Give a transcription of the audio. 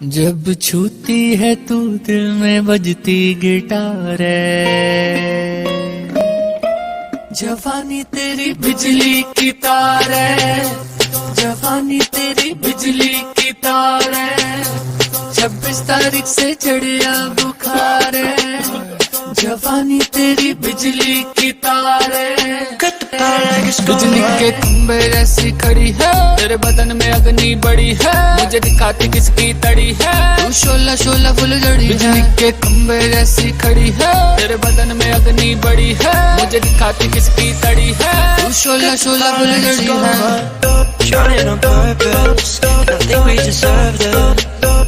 जब छूती है तू दिल में बजती गिटार है, जवानी तेरी बिजली की तार है, जवानी तेरी बिजली की तार है। 26 तारीख से चढ़िया बुखार है, जवानी तेरी बिजली की तार है। बिजली के खंभे जैसी खड़ी है, तेरे बदन में अग्नि बड़ी है, मुझे दिखाती किसकी तड़ी है, तू शोला शोला फुलझड़ी। बिजली के खंभे जैसी खड़ी है, तेरे बदन में अग्नि बड़ी है, मुझे दिखाती किसकी तड़ी है, तू शोला शोला फुलझड़ी है। Trying on purpose, I think we deserved it.